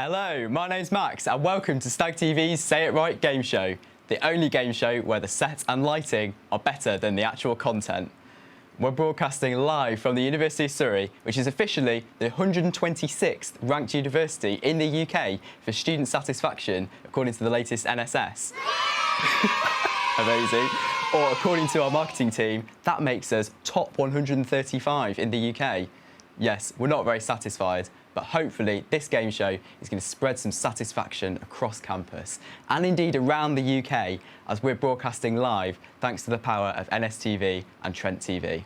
Hello, my name's Max and welcome to StagTV's Say It Right game show, the only game show where the set and lighting are better than the actual content. We're broadcasting live from the University of Surrey, which is officially the 126th ranked university in the UK for student satisfaction, according to the latest NSS. Amazing. Or according to our marketing team, that makes us top 135 in the UK. Yes, we're not very satisfied, but hopefully this game show is going to spread some satisfaction across campus and indeed around the UK as we're broadcasting live thanks to the power of NSTV and Trent TV.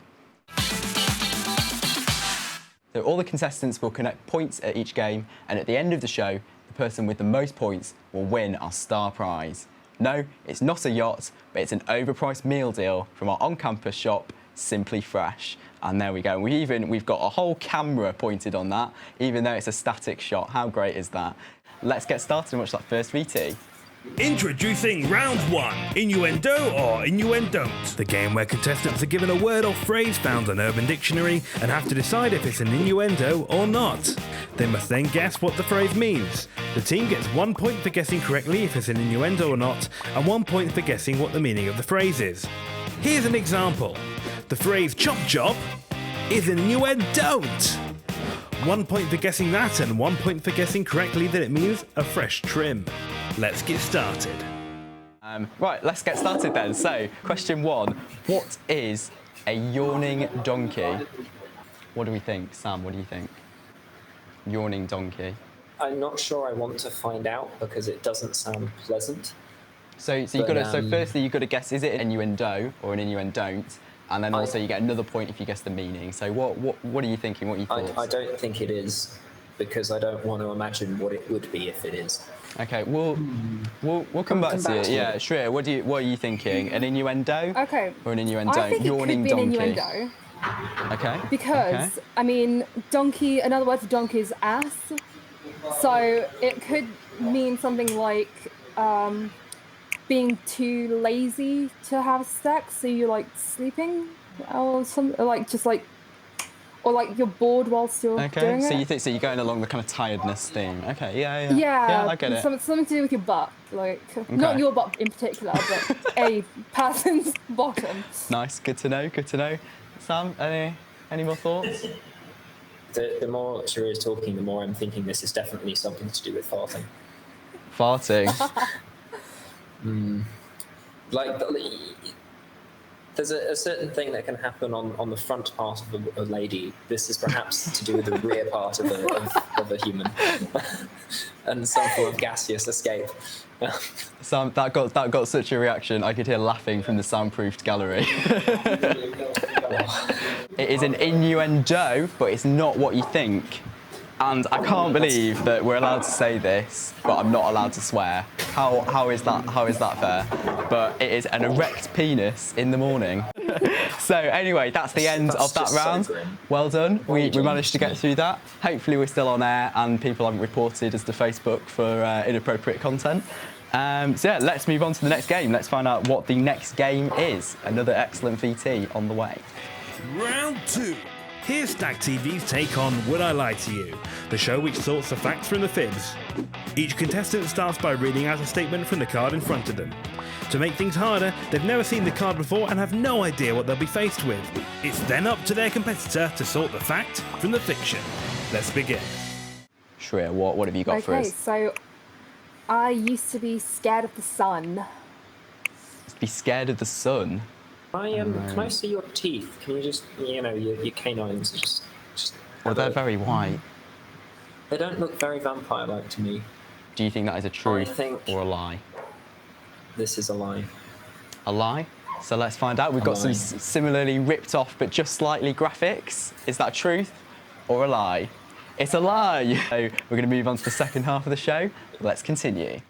So all the contestants will connect points at each game, and at the end of the show, the person with the most points will win our star prize. No, it's not a yacht, but it's an overpriced meal deal from our on-campus shop, Simply Fresh. And there we go. We've got a whole camera pointed on that, even though it's a static shot. How great is that? Let's get started and watch that first VT. Introducing round one, Innuendo or Innuendon't. The game where contestants are given a word or phrase found on Urban Dictionary and have to decide if it's an innuendo or not. They must then guess what the phrase means. The team gets 1 point for guessing correctly if it's an innuendo or not, and 1 point for guessing what the meaning of the phrase is. Here's an example. The phrase chop chop is an innuendon't. 1 point for guessing that and 1 point for guessing correctly that it means a fresh trim. Let's get started. Right, let's get started then. So, question one, what is a yawning donkey? What do we think? Sam, what do you think? Yawning donkey. I'm not sure I want to find out because it doesn't sound pleasant. So firstly you've got to guess, is it an innuendo or an innuendon't? And then also you get another point if you guess the meaning. So what are you thinking? What are your thoughts? I don't think it is, because I don't want to imagine what it would be if it is. Okay, we'll come back to you. Yeah, Shreya, what are you thinking? An innuendo? Okay. Or an innuendo? I think Yawning it could be donkey. an innuendo. Okay. Because I mean, donkey. Another word for donkey is ass. So it could mean something like being too lazy to have sex, so you're like sleeping, or something like or like you're bored whilst you're doing it. So you think you're going along the kind of tiredness theme. Okay, yeah. Yeah, Yeah, I get it. Something to do with your butt, like not your butt in particular, but a person's bottom. Nice, good to know, good to know. Sam, any more thoughts? The more Shreya is talking, the more I'm thinking this is definitely something to do with farting. Farting. Like, there's a certain thing that can happen on the front part of a lady. This is perhaps to do with the rear part of a human, and some form of gaseous escape. Sam, that got such a reaction. I could hear laughing from the soundproofed gallery. It is an innuendo, but it's not what you think. And I can't believe that we're allowed to say this, but I'm not allowed to swear. How is that fair? But it is an erect penis in the morning. So anyway, that's the end of that round. So well done. We managed to get through that. Hopefully we're still on air and people haven't reported us to Facebook for inappropriate content. So yeah, let's move on to the next game. Let's find out what the next game is. Another excellent VT on the way. Round two. Here's StagTV's take on Would I Lie to You, the show which sorts the facts from the fibs. Each contestant starts by reading out a statement from the card in front of them. To make things harder, they've never seen the card before and have no idea what they'll be faced with. It's then up to their competitor to sort the fact from the fiction. Let's begin. Shreya, what have you got for us? Okay, so I used to be scared of the sun. Be scared of the sun? Can I see your teeth? Can you just, your canines just Well, they're very white. They don't look very vampire-like to me. Do you think that is a truth or a lie? This is a lie. A lie? So let's find out. We've got some similarly ripped off but just slightly graphics. Is that truth or a lie? It's a lie! So we're going to move on to the second half of the show. Let's continue.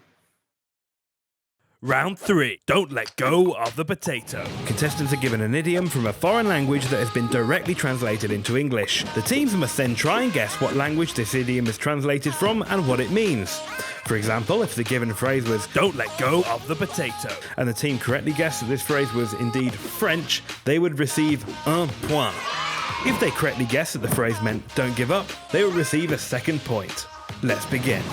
Round 3. Don't let go of the potato. Contestants are given an idiom from a foreign language that has been directly translated into English. The teams must then try and guess what language this idiom is translated from and what it means. For example, if the given phrase was "don't let go of the potato," and the team correctly guessed that this phrase was indeed French, they would receive un point. If they correctly guessed that the phrase meant "don't give up," they would receive a second point. Let's begin.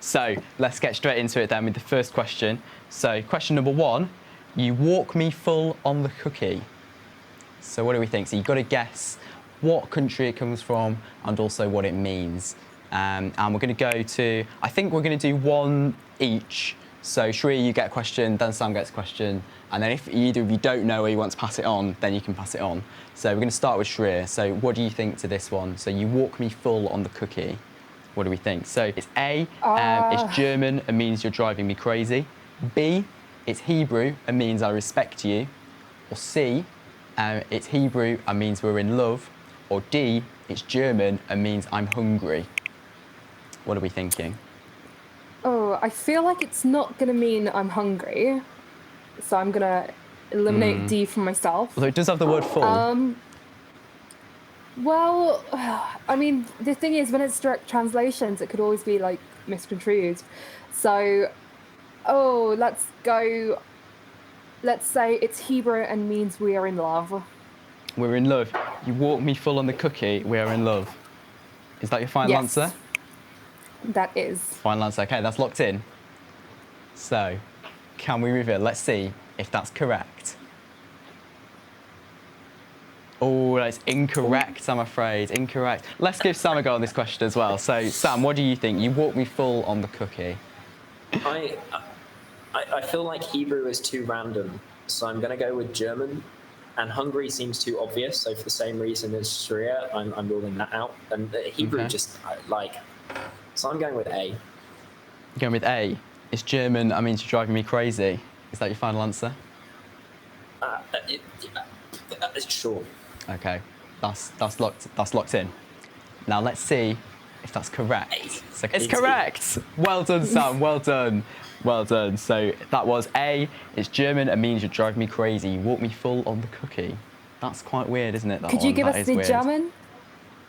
So let's get straight into it then with the first question. So question number 1, you walk me full on the cookie. So what do we think? So you've got to guess what country it comes from and also what it means. And we're going to go to, I think we're going to do one each. So Surrey, you get a question, then Sam gets a question. And then if either of you don't know or you want to pass it on, then you can pass it on. So we're going to start with Surrey. So what do you think to this one? So you walk me full on the cookie. What do we think? So it's A, it's German and means you're driving me crazy. B, it's Hebrew and means I respect you. Or C, it's Hebrew and means we're in love. Or D, it's German and means I'm hungry. What are we thinking? Oh, I feel like it's not going to mean I'm hungry. So I'm going to eliminate D from myself. Although it does have the word full. Well, I mean, the thing is, when it's direct translations, it could always be, like, misconstrued. So, let's go. Let's say it's Hebrew and means we are in love. We're in love. You walk me full on the cookie, we are in love. Is that your final answer? That is. Final answer. Okay, that's locked in. So, can we reveal? Let's see if that's correct. Oh, that's incorrect, I'm afraid. Incorrect. Let's give Sam a go on this question as well. So, Sam, what do you think? You walk me full on the cookie. I feel like Hebrew is too random, so I'm going to go with German. And Hungary seems too obvious, so for the same reason as Sharia, I'm ruling that out. And Hebrew just, so I'm going with A. You're going with A. It's German, I mean, you're driving me crazy. Is that your final answer? Sure. Okay, that's locked in. Now let's see if that's correct. So it's correct. Well done, Sam. Well done. Well done. So that was A. It's German and means you drive me crazy. You walk me full on the cookie. That's quite weird, isn't it? Could you give us the German?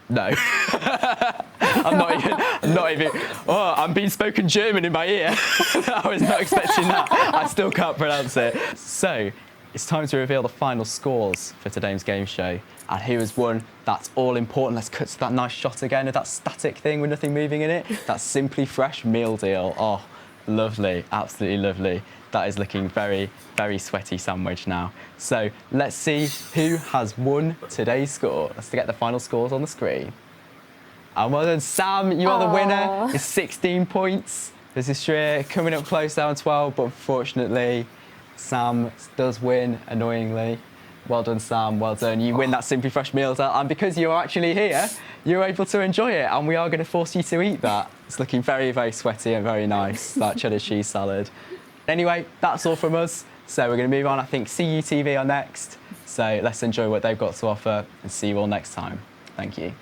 No. I'm not even. Oh, I'm being spoken German in my ear. I was not expecting that. I still can't pronounce it. So it's time to reveal the final scores for today's game show. And who has won? That's all important. Let's cut to that nice shot again of that static thing with nothing moving in it. That's Simply Fresh meal deal. Oh, lovely. Absolutely lovely. That is looking very, very sweaty sandwich now. So let's see who has won today's score. Let's get the final scores on the screen. And well done, Sam. You are the winner. It's 16 points. This is Shreya coming up close down 12, but unfortunately, Sam does win, annoyingly. Well done, Sam. Well done. You win that Simply Fresh meal deal, and because you're actually here, you're able to enjoy it, and we are going to force you to eat that. It's looking very, very sweaty and very nice, that cheddar cheese salad. Anyway, that's all from us. So we're going to move on. I think CUTV are next. So let's enjoy what they've got to offer and see you all next time. Thank you.